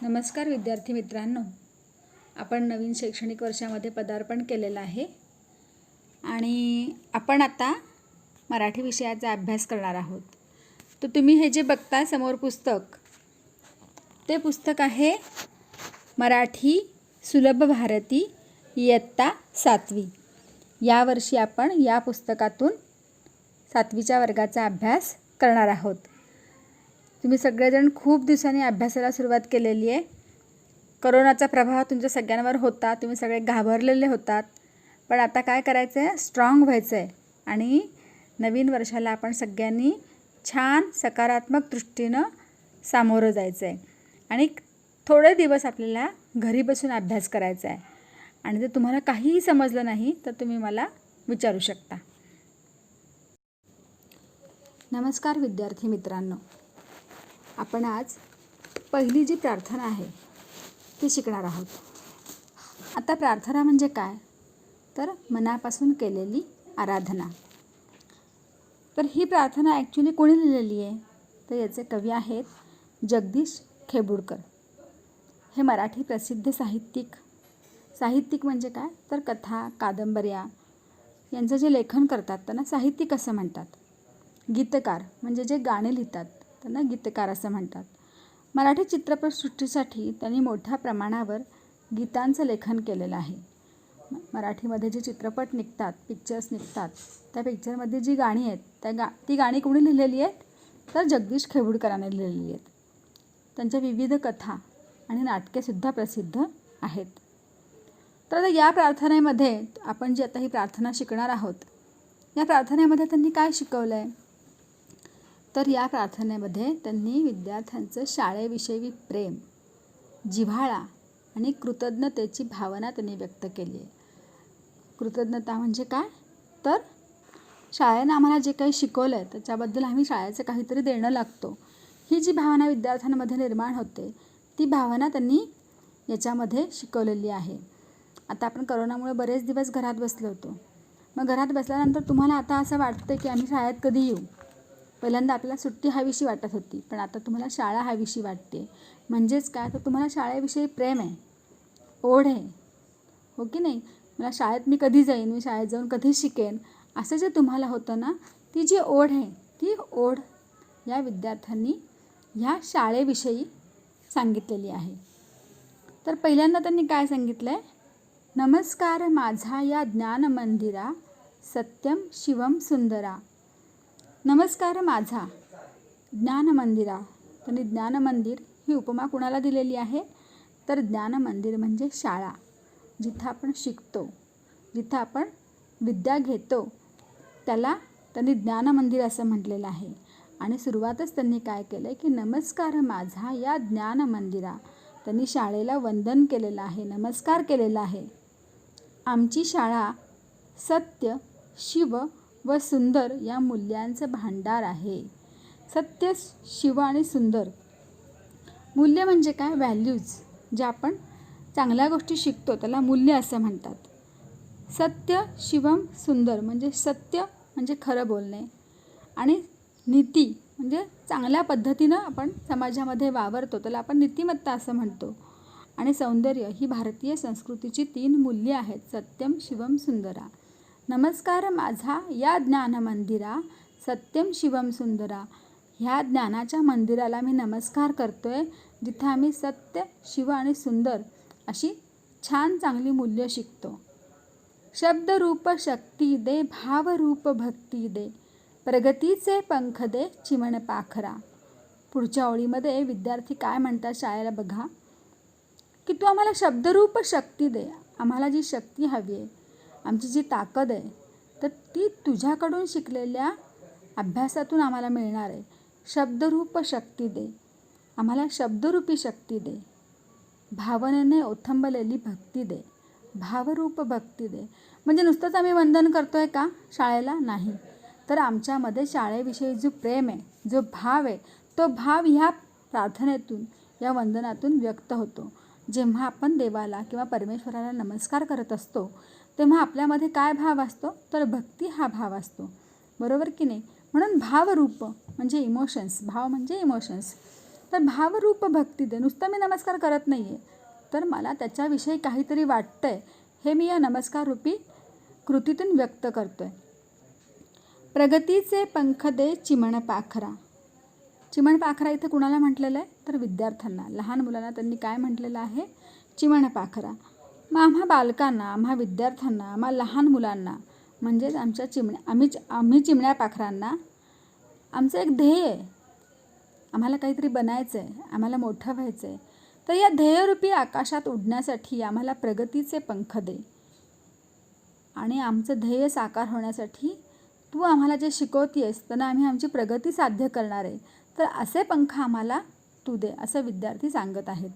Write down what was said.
नमस्कार विद्यार्थी मित्रांनो, आपण नवीन शैक्षणिक वर्षामध्ये पदार्पण केलेलं आहे आणि आपण आता मराठी विषयाचा अभ्यास करणार आहोत. तर तुम्ही हे जे बघताय समोर पुस्तक, ते पुस्तक आहे मराठी सुलभ भारती इयत्ता 7वी. यावर्षी आपण या पुस्तकातून 7वीच्या वर्गाचा अभ्यास करणार आहोत. तुम्ही सगळेजण खूप दिवसांनी अभ्यासाला सुरुवात केलेली आहे. कोरोनाचा प्रभाव तुमच्या सगळ्यांवर होता, तुम्ही सगळे घाबरलेले होतात. पण आता काय करायचं आहे, स्ट्रॉंग व्हायचं आहे आणि नवीन वर्षाला आपण सगळ्यांनी छान सकारात्मक दृष्टीनं सामोरं जायचं आहे. आणि थोडे दिवस आपल्याला घरी बसून अभ्यास करायचा आहे. आणि जर तुम्हाला काहीही समजलं नाही तर तुम्ही मला विचारू शकता. नमस्कार विद्यार्थी मित्रांनो, आपण आज पहिली जी प्रार्थना आहे ती शिकणार आहोत. आता प्रार्थना म्हणजे काय, तर मनापासून केलेली आराधना. तर ही प्रार्थना ॲक्च्युली कोणी लिहिलेली आहे, तर याचे कवी आहेत जगदीश खेबुडकर. हे मराठी प्रसिद्ध साहित्यिक म्हणजे काय, तर कथा कादंबऱ्या यांचं जे लेखन करतात त्यांना साहित्यिक असं म्हणतात. गीतकार म्हणजे जे गाणे लिहितात त्यांना गीतकार असं म्हणतात. मराठी चित्रपटसृष्टीसाठी त्यांनी मोठ्या प्रमाणावर गीतांचं लेखन केलेलं आहे. मराठीमध्ये जे चित्रपट निघतात, पिक्चर्स निघतात, त्या पिक्चरमध्ये जी गाणी आहेत ती गाणी कोणी लिहिलेली आहेत, तर जगदीश खेबुडकरांनी लिहिलेली आहेत. त्यांच्या विविध कथा आणि नाटकेसुद्धा प्रसिद्ध आहेत. तर या प्रार्थनेमध्ये आपण जी आता ही प्रार्थना शिकणार आहोत, या प्रार्थनेमध्ये त्यांनी काय शिकवलं आहे, तर या प्रार्थनेमध्ये त्यांनी विद्यार्थ्यांचं शाळेविषयी प्रेम, जिव्हाळा आणि कृतज्ञतेची भावना त्यांनी व्यक्त केली आहे. कृतज्ञता म्हणजे काय, तर शाळेनं आम्हाला जे काही शिकवलं आहे त्याच्याबद्दल आम्ही शाळेचं काहीतरी देणं लागतो, ही जी भावना विद्यार्थ्यांमध्ये निर्माण होते, ती भावना त्यांनी याच्यामध्ये शिकवलेली आहे. आता आपण करोनामुळे बरेच दिवस घरात बसलो होतो. मग घरात बसल्यानंतर तुम्हाला आता असं वाटतं की आम्ही शाळेत कधी येऊ. पहिल्यांदा आपल्याला सुट्टी हवीशी वाटत होती, पण आता तुम्हाला शाळा हवीशी वाटते. म्हणजेच काय, तर तुम्हाला शाळेविषयी प्रेम आहे, ओढ आहे, हो की नाही. मला शाळेत मी कधी जाईन, मी शाळेत जाऊन कधी शिकेन, असं जे तुम्हाला होतं ना, ती जी ओढ आहे, ती ओढ या विद्यार्थ्यांनी ह्या शाळेविषयी सांगितलेली आहे. तर पहिल्यांदा त्यांनी काय सांगितलं आहे, नमस्कार माझा या ज्ञान मंदिरा, सत्यम शिवम सुंदरा. नमस्कार माझा ज्ञान मंदिरा. त्यांनी ज्ञान मंदिर ही उपमा कुणाला दिलेली आहे, तर ज्ञान मंदिर म्हणजे शाळा, जिथं आपण शिकतो, जिथं आपण विद्या घेतो, त्याला त्यांनी ज्ञान मंदिर असं म्हटलेलं आहे. आणि सुरुवातच त्यांनी काय केलं की नमस्कार माझा या ज्ञान मंदिरा. त्यांनी शाळेला वंदन केलेलं आहे, नमस्कार केलेला आहे. आमची शाळा सत्य, शिव व सुंदर या मूल्यांचं भांडार आहे. सत्य, शिव आणि सुंदर. मूल्य म्हणजे काय, व्हॅल्यूज, जे आपण चांगल्या गोष्टी शिकतो त्याला मूल्य असं म्हणतात. सत्य शिवम सुंदर म्हणजे सत्य म्हणजे खरं बोलणे, आणि नीती म्हणजे चांगल्या पद्धतीनं आपण समाजामध्ये वावरतो त्याला आपण नीतिमत्ता असं म्हणतो. आणि सौंदर्य ही भारतीय संस्कृतीची 3 मूल्ये आहेत, सत्यम शिवम सुंदरा. नमस्कार माझा या ज्ञान मंदिरा, सत्यम शिवम सुंदरा. ह्या ज्ञानाच्या मंदिराला मी नमस्कार करतोय, जिथं आम्ही सत्य, शिव आणि सुंदर अशी छान चांगली मूल्य शिकतो. शब्दरूप शक्ती दे, भावरूप भक्ती दे, प्रगतीचे पंख दे, चिमण पाखरा. पुढच्या ओळीमध्ये विद्यार्थी काय म्हणतात शाळेला बघा, की तू आम्हाला शब्दरूप शक्ती दे. आम्हाला जी शक्ती हवी आहे, आमची जी ताकद आहे, तर ती तुझ्याकडून शिकलेल्या अभ्यासातून आम्हाला मिळणार आहे. शब्दरूप शक्ती दे, आम्हाला शब्दरूपी शक्ती दे. भावनेने ओथंबलेली भक्ती दे, भावरूप भक्ती दे. म्हणजे नुसतंच आम्ही वंदन करतोय का शाळेला, नाही, तर आमच्यामध्ये शाळेविषयी जो प्रेम आहे, जो भाव आहे, तो भाव ह्या प्रार्थनेतून, या वंदनातून व्यक्त होतो. जेव्हा आपण देवाला किंवा परमेश्वराला नमस्कार करत असतो, तेव्हा आपल्यामध्ये काय भाव असतो, तर भक्ती हा भाव असतो, बरोबर की नाही. म्हणून भावरूप म्हणजे इमोशन्स, भाव म्हणजे इमोशन्स. तर भावरूप भक्ती दे. नुसतं मी नमस्कार करत नाही आहे, तर मला त्याच्याविषयी काहीतरी वाटतं आहे, हे मी या नमस्काररूपी कृतीतून व्यक्त करतो आहे. प्रगतीचे पंख दे चिमण पाखरा. चिमण पाखरा इथं कुणाला म्हटलेलं आहे? तर विद्यार्थ्यांना, लहान मुलांना त्यांनी काय म्हटलेलं आहे? चिमण पाखरा. मग आम्हा बालकांना, आम्हा विद्यार्थ्यांना, आम्हा लहान मुलांना, म्हणजेच आम्ही चिमण्या पाखरांना आमचं एक ध्येय आहे. आम्हाला काहीतरी बनायचं आहे, आम्हाला मोठं व्हायचं आहे. तर या ध्येयरूपी आकाशात उडण्यासाठी आम्हाला प्रगतीचे पंख दे. आणि आमचं ध्येय साकार होण्यासाठी तू आम्हाला जे शिकवतेस त्यांना आम्ही आमची प्रगती साध्य करणार आहे. तर असे पंख आम्हाला तू दे, असं विद्यार्थी सांगत आहेत.